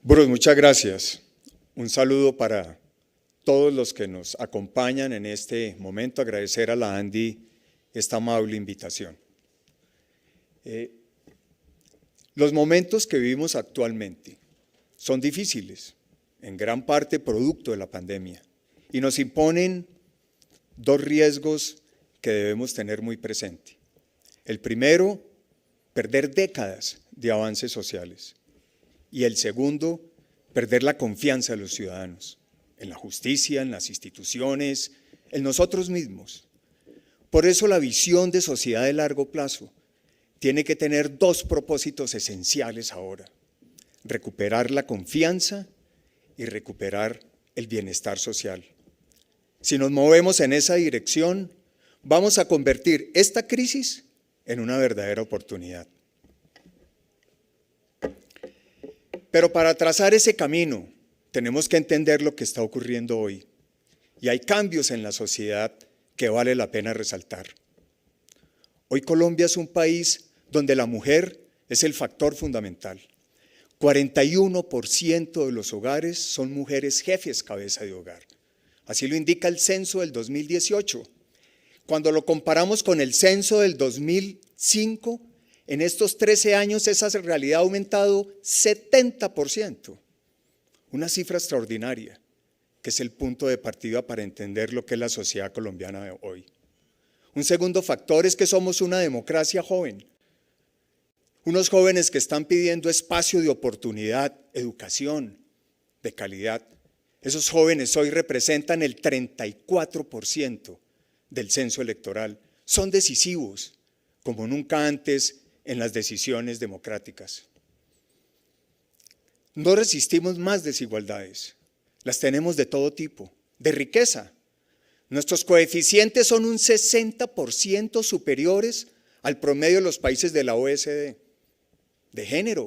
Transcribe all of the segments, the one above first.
Bruce, muchas gracias. Un saludo para todos los que nos acompañan en este momento. Agradecer a la Andy esta amable invitación. Los momentos que vivimos actualmente son difíciles, en gran parte producto de la pandemia, y nos imponen dos riesgos que debemos tener muy presente. El primero, perder décadas de avances sociales. Y el segundo, perder la confianza de los ciudadanos, en la justicia, en las instituciones, en nosotros mismos. Por eso la visión de sociedad de largo plazo tiene que tener dos propósitos esenciales ahora: recuperar la confianza y recuperar el bienestar social. Si nos movemos en esa dirección, vamos a convertir esta crisis en una verdadera oportunidad. Pero para trazar ese camino, tenemos que entender lo que está ocurriendo hoy. Y hay cambios en la sociedad que vale la pena resaltar. Hoy Colombia es un país donde la mujer es el factor fundamental. 41% de los hogares son mujeres jefes cabeza de hogar. Así lo indica el censo del 2018. Cuando lo comparamos con el censo del 2005, en estos 13 años esa realidad ha aumentado 70%. Una cifra extraordinaria, que es el punto de partida para entender lo que es la sociedad colombiana de hoy. Un segundo factor es que somos una democracia joven. Unos jóvenes que están pidiendo espacio de oportunidad, educación de calidad. Esos jóvenes hoy representan el 34% del censo electoral. Son decisivos, como nunca antes, en las decisiones democráticas. No resistimos más desigualdades, las tenemos de todo tipo, de riqueza. Nuestros coeficientes son un 60% superiores al promedio de los países de la OECD. De género,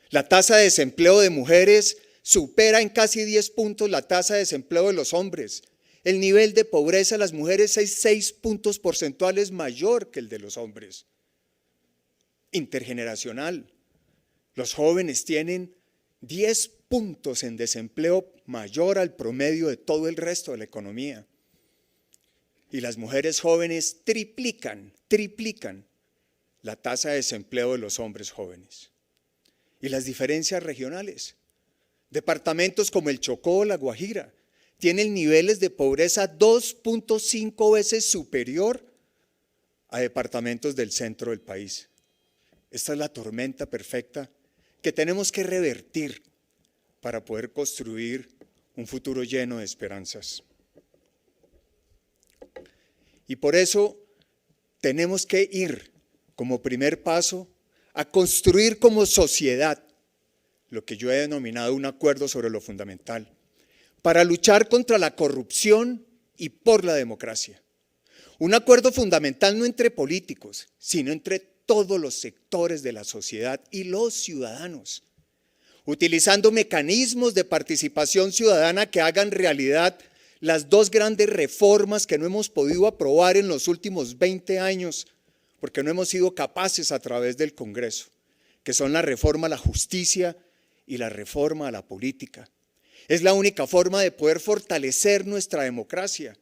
la tasa de desempleo de mujeres supera en casi 10 puntos la tasa de desempleo de los hombres. El nivel de pobreza de las mujeres es 6 puntos porcentuales mayor que el de los hombres. Intergeneracional. Los jóvenes tienen 10 puntos en desempleo mayor al promedio de todo el resto de la economía. Y las mujeres jóvenes triplican la tasa de desempleo de los hombres jóvenes. Y las diferencias regionales. Departamentos como el Chocó o la Guajira tienen niveles de pobreza 2.5 veces superior a departamentos del centro del país. Esta es la tormenta perfecta que tenemos que revertir para poder construir un futuro lleno de esperanzas. Y por eso tenemos que ir como primer paso a construir como sociedad lo que yo he denominado un acuerdo sobre lo fundamental, para luchar contra la corrupción y por la democracia. Un acuerdo fundamental no entre políticos, sino entre todos los sectores de la sociedad y los ciudadanos, utilizando mecanismos de participación ciudadana que hagan realidad las dos grandes reformas que no hemos podido aprobar en los últimos 20 años, porque no hemos sido capaces a través del Congreso, que son la reforma a la justicia y la reforma a la política. Es la única forma de poder fortalecer nuestra democracia.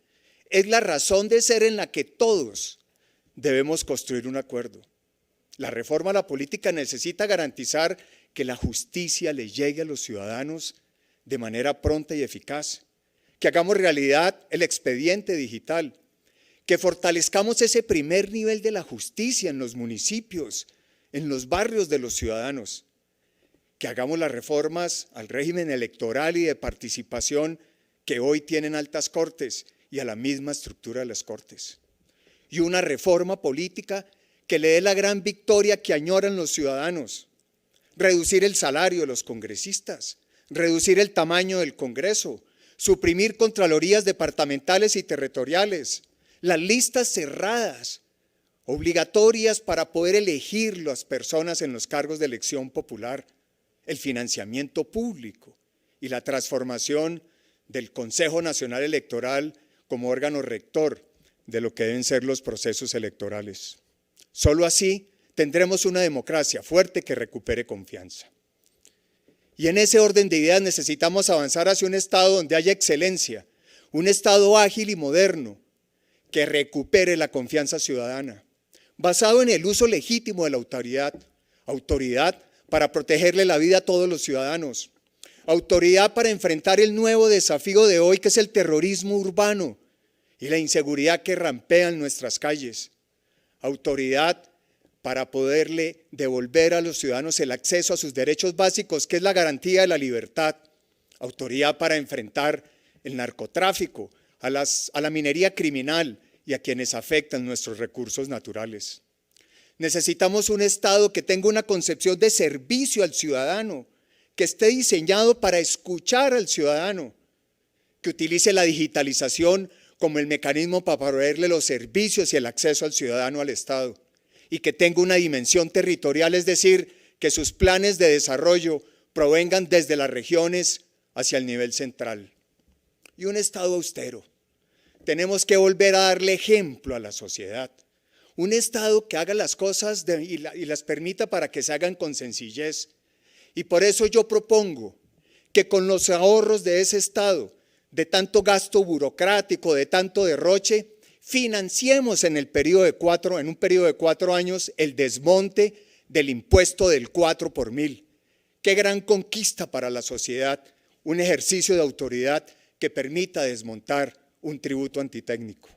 Es la razón de ser en la que todos debemos construir un acuerdo. La reforma a la política necesita garantizar que la justicia le llegue a los ciudadanos de manera pronta y eficaz, que hagamos realidad el expediente digital, que fortalezcamos ese primer nivel de la justicia en los municipios, en los barrios de los ciudadanos, que hagamos las reformas al régimen electoral y de participación que hoy tienen altas cortes y a la misma estructura de las cortes, y una reforma política que le dé la gran victoria que añoran los ciudadanos: reducir el salario de los congresistas, reducir el tamaño del Congreso, suprimir contralorías departamentales y territoriales, las listas cerradas, obligatorias para poder elegir las personas en los cargos de elección popular, el financiamiento público y la transformación del Consejo Nacional Electoral como órgano rector de lo que deben ser los procesos electorales. Solo así tendremos una democracia fuerte que recupere confianza. Y en ese orden de ideas necesitamos avanzar hacia un Estado donde haya excelencia, un Estado ágil y moderno que recupere la confianza ciudadana, basado en el uso legítimo de la autoridad para protegerle la vida a todos los ciudadanos, autoridad para enfrentar el nuevo desafío de hoy, que es el terrorismo urbano y la inseguridad que rampea en nuestras calles, autoridad para poderle devolver a los ciudadanos el acceso a sus derechos básicos, que es la garantía de la libertad, autoridad para enfrentar el narcotráfico, a la minería criminal y a quienes afectan nuestros recursos naturales. Necesitamos un Estado que tenga una concepción de servicio al ciudadano, que esté diseñado para escuchar al ciudadano, que utilice la digitalización como el mecanismo para proveerle los servicios y el acceso al ciudadano al Estado, y que tenga una dimensión territorial, es decir, que sus planes de desarrollo provengan desde las regiones hacia el nivel central. Y un Estado austero. Tenemos que volver a darle ejemplo a la sociedad. Un Estado que haga las cosas y las permita para que se hagan con sencillez. Y por eso yo propongo que con los ahorros de ese Estado, de tanto gasto burocrático, de tanto derroche, financiemos en un periodo de 4 años el desmonte del impuesto del 4 por mil. Qué gran conquista para la sociedad, un ejercicio de autoridad que permita desmontar un tributo antitécnico.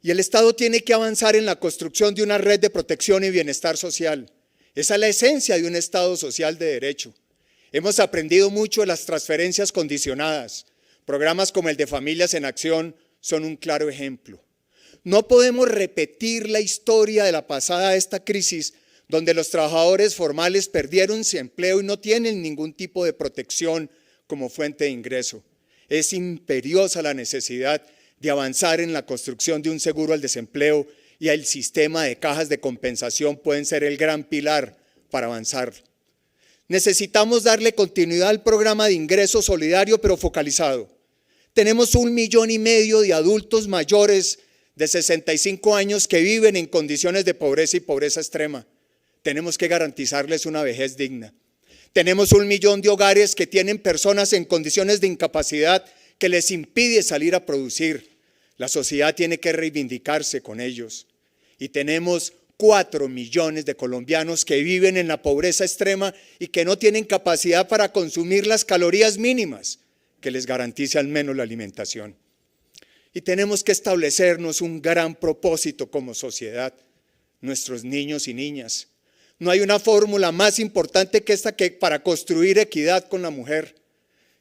Y el Estado tiene que avanzar en la construcción de una red de protección y bienestar social. Esa es la esencia de un Estado social de derecho. Hemos aprendido mucho de las transferencias condicionadas. Programas como el de Familias en Acción son un claro ejemplo. No podemos repetir la historia de la pasada de esta crisis, donde los trabajadores formales perdieron su empleo y no tienen ningún tipo de protección como fuente de ingreso. Es imperiosa la necesidad de avanzar en la construcción de un seguro al desempleo, y el sistema de cajas de compensación pueden ser el gran pilar para avanzar. Necesitamos darle continuidad al programa de ingreso solidario pero focalizado. Tenemos 1,5 millones de adultos mayores de 65 años que viven en condiciones de pobreza y pobreza extrema. Tenemos que garantizarles una vejez digna. Tenemos 1 millón de hogares que tienen personas en condiciones de incapacidad que les impide salir a producir. La sociedad tiene que reivindicarse con ellos. Y tenemos 4 millones de colombianos que viven en la pobreza extrema y que no tienen capacidad para consumir las calorías mínimas que les garantice al menos la alimentación. Y tenemos que establecernos un gran propósito como sociedad, nuestros niños y niñas. No hay una fórmula más importante que esta para construir equidad con la mujer.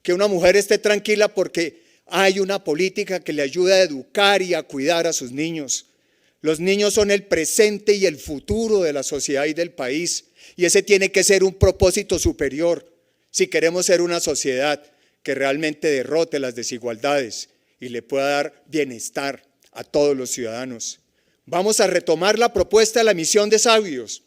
Que una mujer esté tranquila porque hay una política que le ayuda a educar y a cuidar a sus niños. Los niños son el presente y el futuro de la sociedad y del país, y ese tiene que ser un propósito superior si queremos ser una sociedad que realmente derrote las desigualdades y le pueda dar bienestar a todos los ciudadanos. Vamos a retomar la propuesta de la misión de Sabios,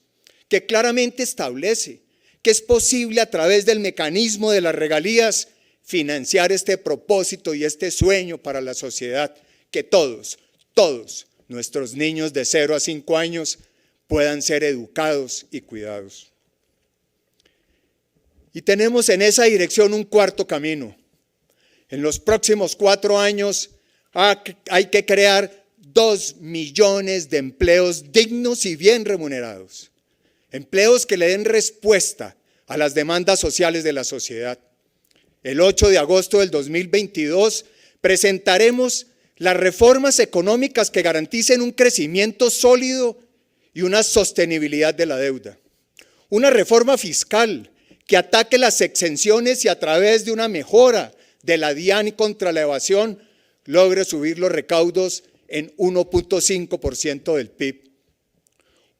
que claramente establece que es posible a través del mecanismo de las regalías financiar este propósito y este sueño para la sociedad, que todos nuestros niños de 0 a 5 años puedan ser educados y cuidados. Y tenemos en esa dirección un cuarto camino. En los próximos 4 años hay que crear 2 millones de empleos dignos y bien remunerados. Empleos que le den respuesta a las demandas sociales de la sociedad. El 8 de agosto del 2022 presentaremos las reformas económicas que garanticen un crecimiento sólido y una sostenibilidad de la deuda. Una reforma fiscal que ataque las exenciones y a través de una mejora de la DIAN contra la evasión logre subir los recaudos en 1.5% del PIB.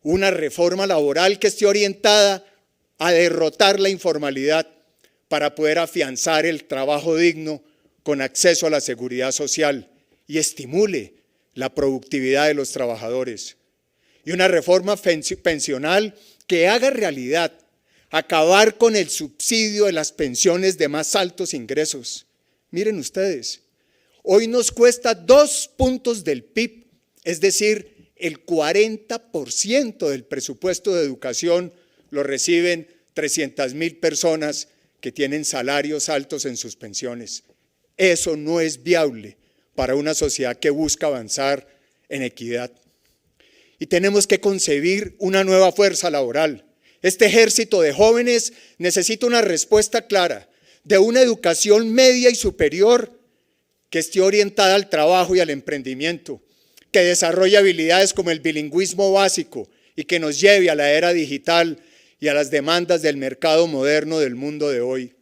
Una reforma laboral que esté orientada a derrotar la informalidad para poder afianzar el trabajo digno con acceso a la seguridad social y estimule la productividad de los trabajadores. Y una reforma pensional que haga realidad acabar con el subsidio de las pensiones de más altos ingresos. Miren ustedes, hoy nos cuesta 2 puntos del PIB, es decir, el 40% del presupuesto de educación lo reciben 300.000 personas que tienen salarios altos en sus pensiones. Eso no es viable para una sociedad que busca avanzar en equidad. Y tenemos que concebir una nueva fuerza laboral. Este ejército de jóvenes necesita una respuesta clara de una educación media y superior que esté orientada al trabajo y al emprendimiento, que desarrolle habilidades como el bilingüismo básico y que nos lleve a la era digital y a las demandas del mercado moderno del mundo de hoy.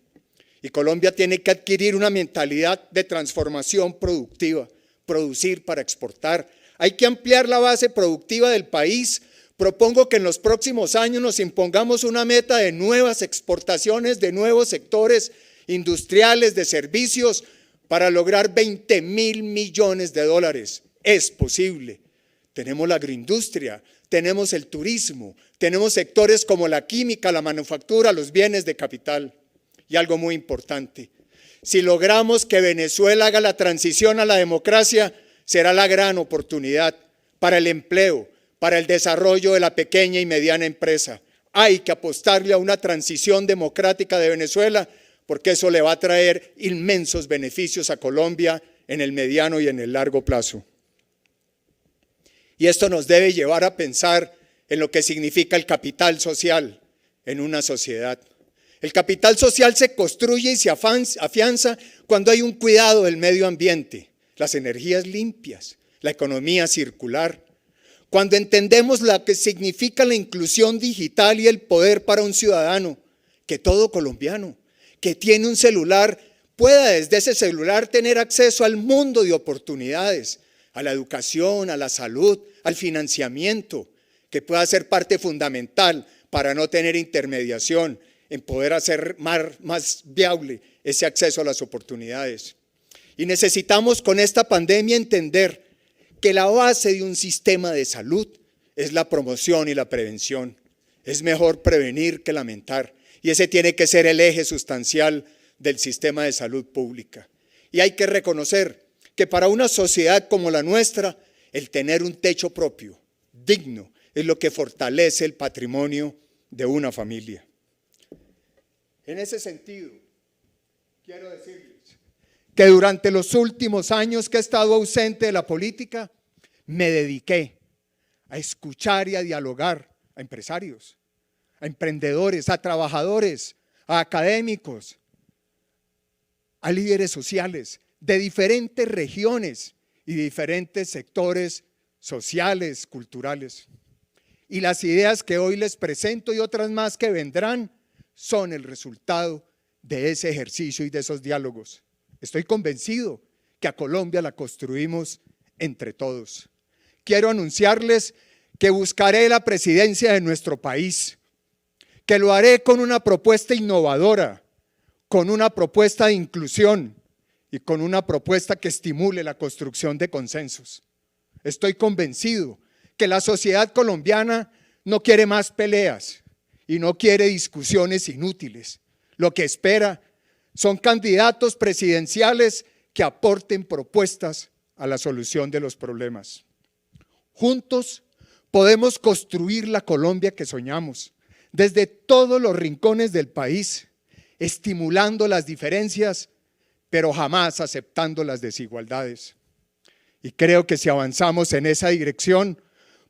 Y Colombia tiene que adquirir una mentalidad de transformación productiva, producir para exportar. Hay que ampliar la base productiva del país. Propongo que en los próximos años nos impongamos una meta de nuevas exportaciones, de nuevos sectores industriales, de servicios, para lograr 20.000 millones de dólares. Es posible. Tenemos la agroindustria, tenemos el turismo, tenemos sectores como la química, la manufactura, los bienes de capital. Y algo muy importante, si logramos que Venezuela haga la transición a la democracia, será la gran oportunidad para el empleo, para el desarrollo de la pequeña y mediana empresa. Hay que apostarle a una transición democrática de Venezuela, porque eso le va a traer inmensos beneficios a Colombia en el mediano y en el largo plazo. Y esto nos debe llevar a pensar en lo que significa el capital social en una sociedad. El capital social se construye y se afianza cuando hay un cuidado del medio ambiente, las energías limpias, la economía circular. Cuando entendemos lo que significa la inclusión digital y el poder para un ciudadano, que todo colombiano que tiene un celular pueda desde ese celular tener acceso al mundo de oportunidades, a la educación, a la salud, al financiamiento, que pueda ser parte fundamental para no tener intermediación, en poder hacer más viable ese acceso a las oportunidades. Y necesitamos con esta pandemia entender que la base de un sistema de salud es la promoción y la prevención. Es mejor prevenir que lamentar. Y ese tiene que ser el eje sustancial del sistema de salud pública. Y hay que reconocer que para una sociedad como la nuestra, el tener un techo propio, digno, es lo que fortalece el patrimonio de una familia. En ese sentido, quiero decirles que durante los últimos años que he estado ausente de la política, me dediqué a escuchar y a dialogar a empresarios, a emprendedores, a trabajadores, a académicos, a líderes sociales de diferentes regiones y diferentes sectores sociales, culturales. Y las ideas que hoy les presento y otras más que vendrán son el resultado de ese ejercicio y de esos diálogos. Estoy convencido que a Colombia la construimos entre todos. Quiero anunciarles que buscaré la presidencia de nuestro país, que lo haré con una propuesta innovadora, con una propuesta de inclusión y con una propuesta que estimule la construcción de consensos. Estoy convencido que la sociedad colombiana no quiere más peleas y no quiere discusiones inútiles. Lo que espera son candidatos presidenciales que aporten propuestas a la solución de los problemas. Juntos podemos construir la Colombia que soñamos, desde todos los rincones del país, estimulando las diferencias, pero jamás aceptando las desigualdades. Y creo que si avanzamos en esa dirección,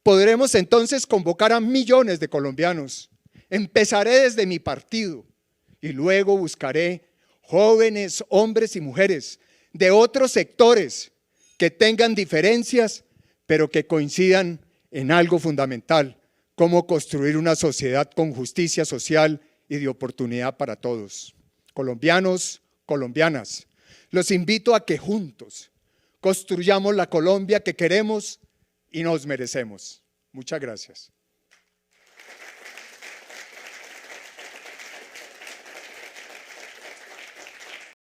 podremos entonces convocar a millones de colombianos. Empezaré desde mi partido y luego buscaré jóvenes, hombres y mujeres de otros sectores que tengan diferencias, pero que coincidan en algo fundamental, cómo construir una sociedad con justicia social y de oportunidad para todos. Colombianos, colombianas, los invito a que juntos construyamos la Colombia que queremos y nos merecemos. Muchas gracias.